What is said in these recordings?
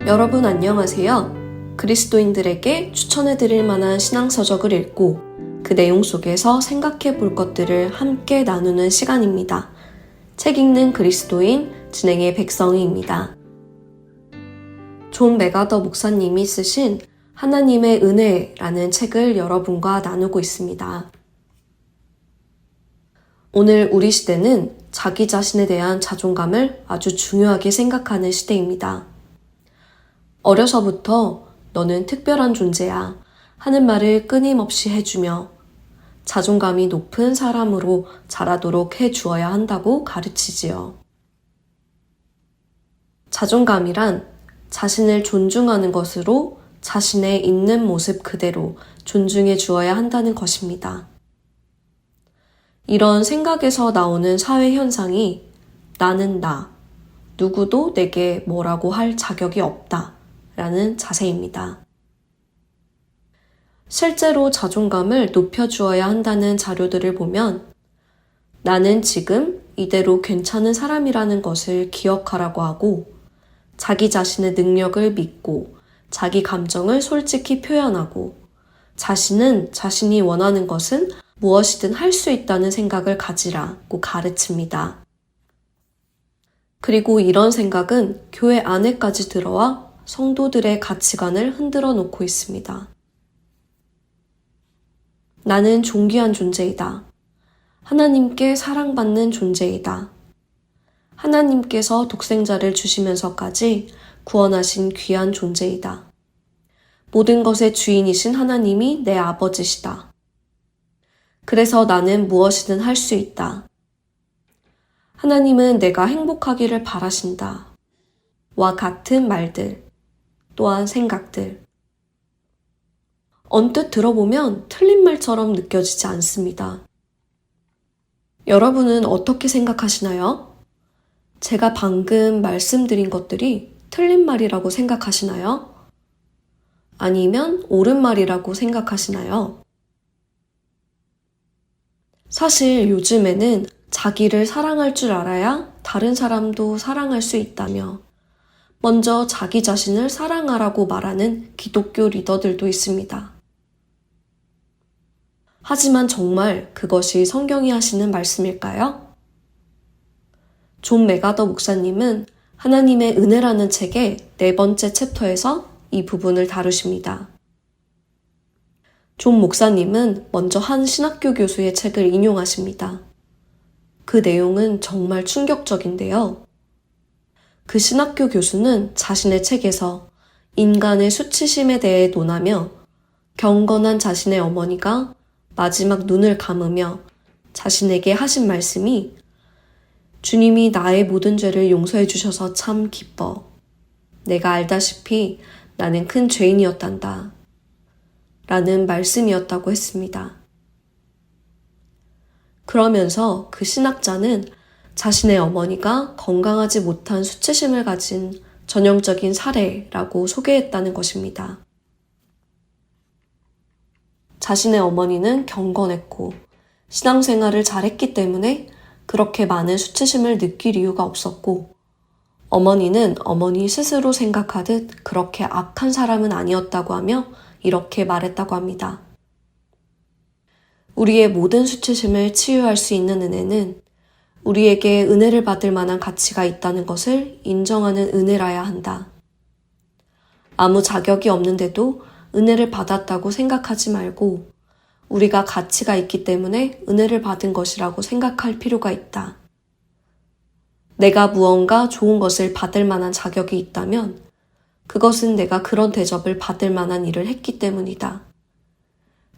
여러분 안녕하세요. 그리스도인들에게 추천해드릴 만한 신앙서적을 읽고 그 내용 속에서 생각해 볼 것들을 함께 나누는 시간입니다. 책 읽는 그리스도인 진행의 백성희입니다. 존 맥아더 목사님이 쓰신 하나님의 은혜라는 책을 여러분과 나누고 있습니다. 오늘 우리 시대는 자기 자신에 대한 자존감을 아주 중요하게 생각하는 시대입니다. 어려서부터 너는 특별한 존재야 하는 말을 끊임없이 해주며 자존감이 높은 사람으로 자라도록 해주어야 한다고 가르치지요. 자존감이란 자신을 존중하는 것으로 자신의 있는 모습 그대로 존중해 주어야 한다는 것입니다. 이런 생각에서 나오는 사회 현상이 나는 나, 누구도 내게 뭐라고 할 자격이 없다 라는 자세입니다. 실제로 자존감을 높여주어야 한다는 자료들을 보면 나는 지금 이대로 괜찮은 사람이라는 것을 기억하라고 하고 자기 자신의 능력을 믿고 자기 감정을 솔직히 표현하고 자신은 자신이 원하는 것은 무엇이든 할 수 있다는 생각을 가지라고 가르칩니다. 그리고 이런 생각은 교회 안에까지 들어와 성도들의 가치관을 흔들어 놓고 있습니다. 나는 존귀한 존재이다. 하나님께 사랑받는 존재이다. 하나님께서 독생자를 주시면서까지 구원하신 귀한 존재이다. 모든 것의 주인이신 하나님이 내 아버지시다. 그래서 나는 무엇이든 할 수 있다. 하나님은 내가 행복하기를 바라신다. 와 같은 말들, 또한 생각들. 언뜻 들어보면 틀린 말처럼 느껴지지 않습니다. 여러분은 어떻게 생각하시나요? 제가 방금 말씀드린 것들이 틀린 말이라고 생각하시나요? 아니면 옳은 말이라고 생각하시나요? 사실 요즘에는 자기를 사랑할 줄 알아야 다른 사람도 사랑할 수 있다며 먼저 자기 자신을 사랑하라고 말하는 기독교 리더들도 있습니다. 하지만 정말 그것이 성경이 하시는 말씀일까요? 존 맥아더 목사님은 하나님의 은혜라는 책의 4번째 챕터에서 이 부분을 다루십니다. 존 목사님은 먼저 한 신학교 교수의 책을 인용하십니다. 그 내용은 정말 충격적인데요. 그 신학교 교수는 자신의 책에서 인간의 수치심에 대해 논하며 경건한 자신의 어머니가 마지막 눈을 감으며 자신에게 하신 말씀이 주님이 나의 모든 죄를 용서해 주셔서 참 기뻐. 내가 알다시피 나는 큰 죄인이었단다. 라는 말씀이었다고 했습니다. 그러면서 그 신학자는 자신의 어머니가 건강하지 못한 수치심을 가진 전형적인 사례라고 소개했다는 것입니다. 자신의 어머니는 경건했고 신앙생활을 잘했기 때문에 그렇게 많은 수치심을 느낄 이유가 없었고 어머니는 어머니 스스로 생각하듯 그렇게 악한 사람은 아니었다고 하며 이렇게 말했다고 합니다. 우리의 모든 수치심을 치유할 수 있는 은혜는 우리에게 은혜를 받을 만한 가치가 있다는 것을 인정하는 은혜라야 한다. 아무 자격이 없는데도 은혜를 받았다고 생각하지 말고 우리가 가치가 있기 때문에 은혜를 받은 것이라고 생각할 필요가 있다. 내가 무언가 좋은 것을 받을 만한 자격이 있다면 그것은 내가 그런 대접을 받을 만한 일을 했기 때문이다.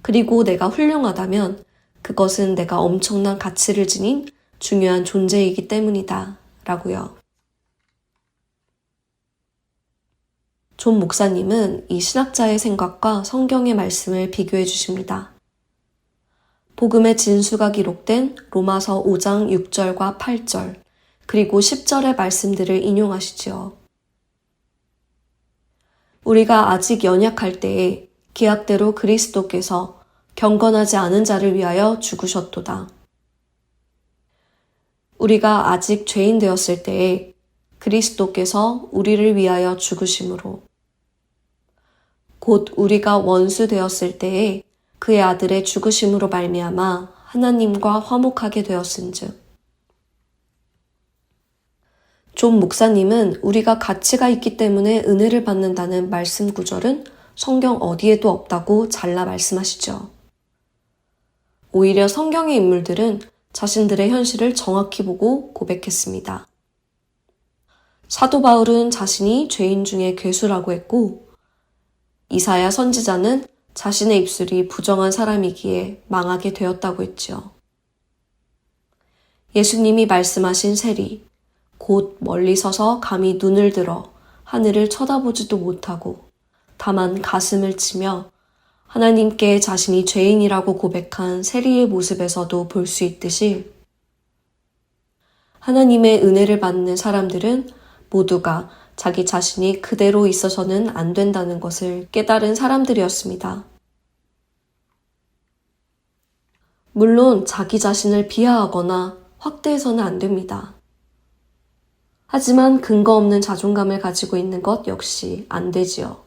그리고 내가 훌륭하다면 그것은 내가 엄청난 가치를 지닌 중요한 존재이기 때문이다. 라고요. 존 목사님은 이 신학자의 생각과 성경의 말씀을 비교해 주십니다. 복음의 진수가 기록된 로마서 5장 6절과 8절 그리고 10절의 말씀들을 인용하시지요. 우리가 아직 연약할 때에 계약대로 그리스도께서 경건하지 않은 자를 위하여 죽으셨도다. 우리가 아직 죄인 되었을 때에 그리스도께서 우리를 위하여 죽으심으로 곧 우리가 원수 되었을 때에 그의 아들의 죽으심으로 말미암아 하나님과 화목하게 되었은즉. 존 목사님은 우리가 가치가 있기 때문에 은혜를 받는다는 말씀 구절은 성경 어디에도 없다고 잘라 말씀하시죠. 오히려 성경의 인물들은 자신들의 현실을 정확히 보고 고백했습니다. 사도 바울은 자신이 죄인 중에 괴수라고 했고, 이사야 선지자는 자신의 입술이 부정한 사람이기에 망하게 되었다고 했지요. 예수님이 말씀하신 세리, 곧 멀리 서서 감히 눈을 들어 하늘을 쳐다보지도 못하고 다만 가슴을 치며 하나님께 자신이 죄인이라고 고백한 세리의 모습에서도 볼 수 있듯이 하나님의 은혜를 받는 사람들은 모두가 자기 자신이 그대로 있어서는 안 된다는 것을 깨달은 사람들이었습니다. 물론 자기 자신을 비하하거나 확대해서는 안 됩니다. 하지만 근거 없는 자존감을 가지고 있는 것 역시 안 되지요.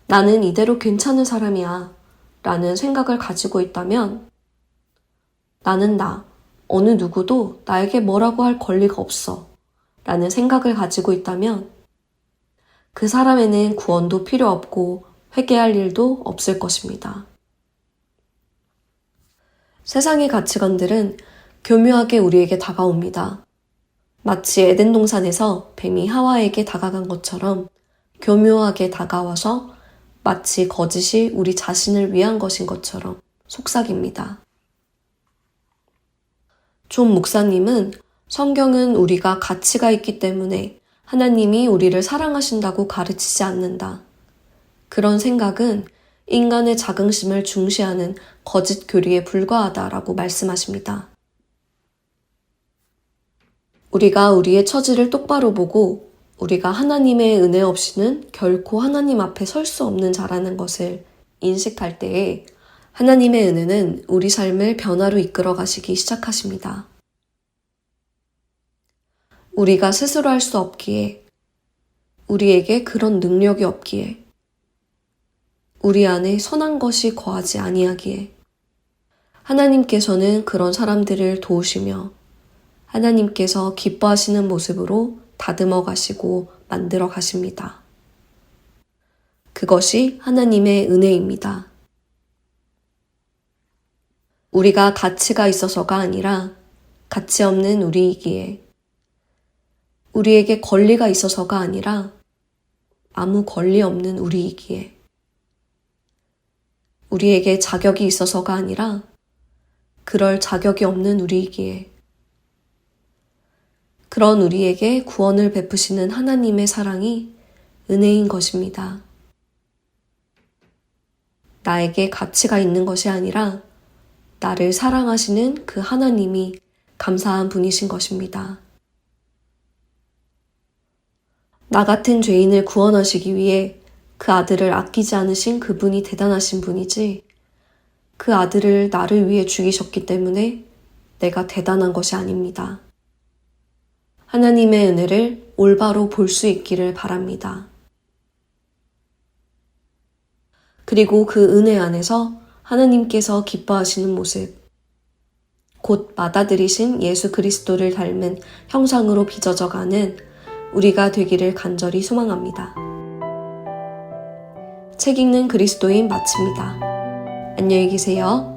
나는 이대로 괜찮은 사람이야 라는 생각을 가지고 있다면 나는 어느 누구도 나에게 뭐라고 할 권리가 없어 라는 생각을 가지고 있다면 그 사람에는 구원도 필요 없고 회개할 일도 없을 것입니다. 세상의 가치관들은 교묘하게 우리에게 다가옵니다. 마치 에덴 동산에서 뱀이 하와에게 다가간 것처럼 교묘하게 다가와서 마치 거짓이 우리 자신을 위한 것인 것처럼 속삭입니다. 존 목사님은 성경은 우리가 가치가 있기 때문에 하나님이 우리를 사랑하신다고 가르치지 않는다. 그런 생각은 인간의 자긍심을 중시하는 거짓 교리에 불과하다라고 말씀하십니다. 우리가 우리의 처지를 똑바로 보고 우리가 하나님의 은혜 없이는 결코 하나님 앞에 설 수 없는 자라는 것을 인식할 때에 하나님의 은혜는 우리 삶을 변화로 이끌어 가시기 시작하십니다. 우리가 스스로 할 수 없기에, 우리에게 그런 능력이 없기에, 우리 안에 선한 것이 거하지 아니하기에 하나님께서는 그런 사람들을 도우시며 하나님께서 기뻐하시는 모습으로 다듬어 가시고 만들어 가십니다. 그것이 하나님의 은혜입니다. 우리가 가치가 있어서가 아니라 가치 없는 우리이기에, 우리에게 권리가 있어서가 아니라 아무 권리 없는 우리이기에, 우리에게 자격이 있어서가 아니라 그럴 자격이 없는 우리이기에, 그런 우리에게 구원을 베푸시는 하나님의 사랑이 은혜인 것입니다. 나에게 가치가 있는 것이 아니라 나를 사랑하시는 그 하나님이 감사한 분이신 것입니다. 나 같은 죄인을 구원하시기 위해 그 아들을 아끼지 않으신 그분이 대단하신 분이지, 그 아들을 나를 위해 죽이셨기 때문에 내가 대단한 것이 아닙니다. 하나님의 은혜를 올바로 볼 수 있기를 바랍니다. 그리고 그 은혜 안에서 하나님께서 기뻐하시는 모습, 곧 받아들이신 예수 그리스도를 닮은 형상으로 빚어져가는 우리가 되기를 간절히 소망합니다. 책 읽는 그리스도인 마칩니다. 안녕히 계세요.